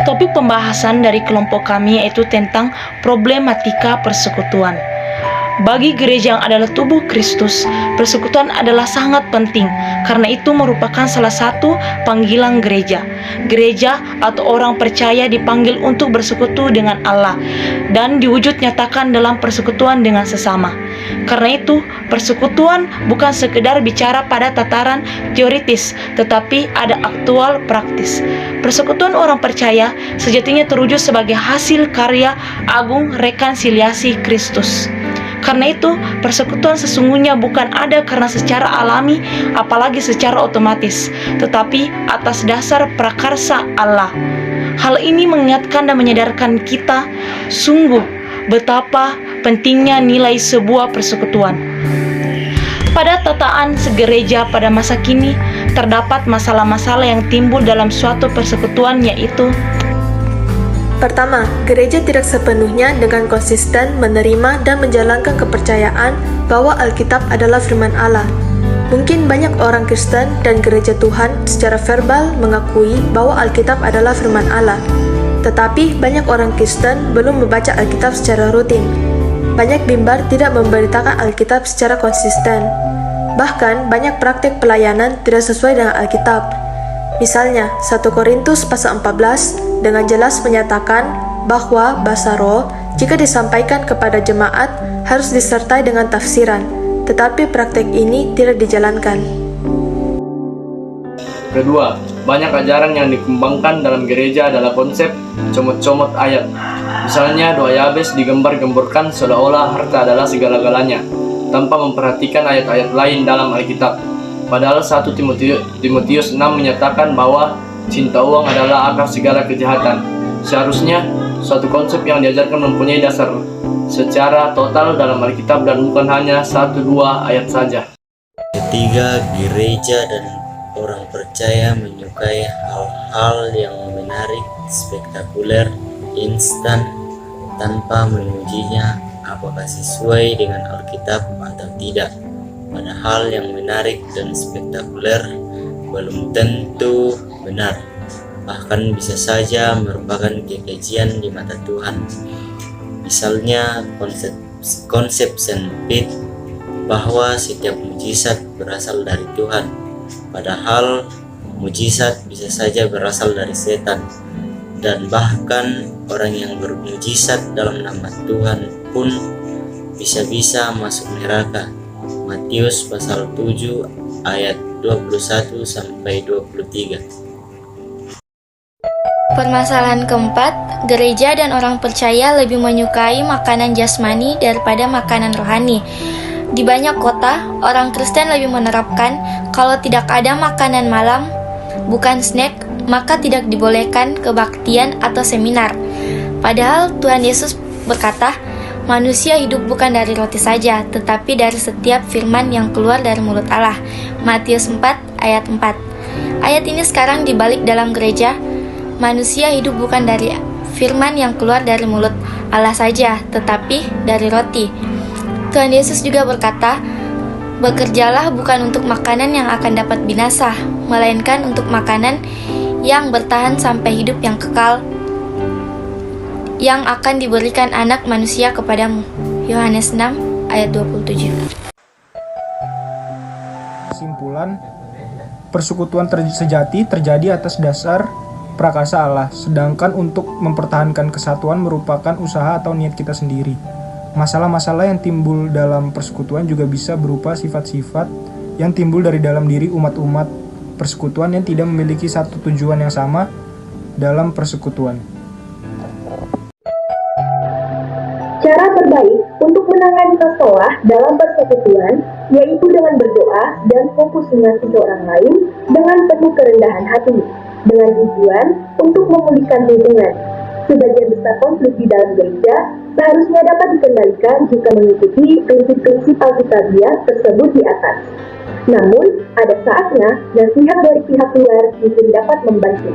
Topik pembahasan dari kelompok kami yaitu tentang problematika persekutuan. Bagi gereja yang adalah tubuh Kristus, persekutuan adalah sangat penting karena itu merupakan salah satu panggilan gereja. Gereja atau orang percaya dipanggil untuk bersekutu dengan Allah dan diwujud nyatakan dalam persekutuan dengan sesama. Karena itu, persekutuan bukan sekedar bicara pada tataran teoritis, tetapi ada aktual praktis. Persekutuan orang percaya sejatinya terwujud sebagai hasil karya agung rekonsiliasi Kristus. Karena itu, persekutuan sesungguhnya bukan ada karena secara alami, apalagi secara otomatis, tetapi atas dasar prakarsa Allah. Hal ini mengingatkan dan menyadarkan kita sungguh betapa pentingnya nilai sebuah persekutuan. Pada tataan segereja pada masa kini, terdapat masalah-masalah yang timbul dalam suatu persekutuan, yaitu: pertama, gereja tidak sepenuhnya dengan konsisten menerima dan menjalankan kepercayaan bahwa Alkitab adalah firman Allah. Mungkin banyak orang Kristen dan gereja Tuhan secara verbal mengakui bahwa Alkitab adalah firman Allah, tetapi banyak orang Kristen belum membaca Alkitab secara rutin. Banyak mimbar tidak memberitakan Alkitab secara konsisten. Bahkan, banyak praktik pelayanan tidak sesuai dengan Alkitab. Misalnya, 1 Korintus pasal 14 dengan jelas menyatakan bahwa bahasa roh jika disampaikan kepada jemaat harus disertai dengan tafsiran, tetapi praktik ini tidak dijalankan. Kedua, banyak ajaran yang dikembangkan dalam gereja adalah konsep comot-comot ayat. Misalnya, doa Yabes digembar-gemburkan seolah-olah harta adalah segala-galanya, tanpa memperhatikan ayat-ayat lain dalam Alkitab. Padahal 1 Timotius 6 menyatakan bahwa cinta uang adalah akar segala kejahatan. Seharusnya, suatu konsep yang diajarkan mempunyai dasar secara total dalam Alkitab dan bukan hanya 1-2 ayat saja. Ketiga, gereja dan orang percaya menyukai hal-hal yang menarik, spektakuler, instan, tanpa mengujinya apakah sesuai dengan Alkitab atau tidak. Padahal yang menarik dan spektakuler belum tentu benar, bahkan bisa saja merupakan kekejian di mata Tuhan. Misalnya konsep sempit bahwa setiap mujizat berasal dari Tuhan, padahal mujizat bisa saja berasal dari setan, dan bahkan orang yang bermujizat dalam nama Tuhan pun bisa-bisa masuk neraka. Matius pasal 7 ayat 21 sampai 23. Permasalahan keempat, gereja dan orang percaya lebih menyukai makanan jasmani daripada makanan rohani. Di banyak kota, orang Kristen lebih menerapkan kalau tidak ada makanan malam, bukan snack, maka tidak dibolehkan kebaktian atau seminar. Padahal Tuhan Yesus berkata, manusia hidup bukan dari roti saja, tetapi dari setiap firman yang keluar dari mulut Allah. Matius 4 ayat 4. Ayat ini sekarang dibalik dalam gereja. Manusia hidup bukan dari firman yang keluar dari mulut Allah saja, tetapi dari roti. Tuhan Yesus juga berkata, bekerjalah bukan untuk makanan yang akan dapat binasa, melainkan untuk makanan yang bertahan sampai hidup yang kekal, yang akan diberikan anak manusia kepadamu. Yohanes 6 ayat 27. Kesimpulan, persekutuan sejati terjadi atas dasar prakarsa Allah, sedangkan untuk mempertahankan kesatuan merupakan usaha atau niat kita sendiri. Masalah-masalah yang timbul dalam persekutuan juga bisa berupa sifat-sifat yang timbul dari dalam diri umat-umat persekutuan yang tidak memiliki satu tujuan yang sama dalam persekutuan. Cara terbaik untuk menangani masalah dalam persekutuan yaitu dengan berdoa dan fokus mengasihi orang lain dengan penuh kerendahan hati, dengan tujuan untuk memulihkan hubungan. Sebagian besar konflik di dalam gereja seharusnya dapat dikendalikan jika mengikuti prinsip-prinsip Alkitabiah tersebut di atas. Namun, ada saatnya nasihat dari pihak luar mungkin dapat membantu.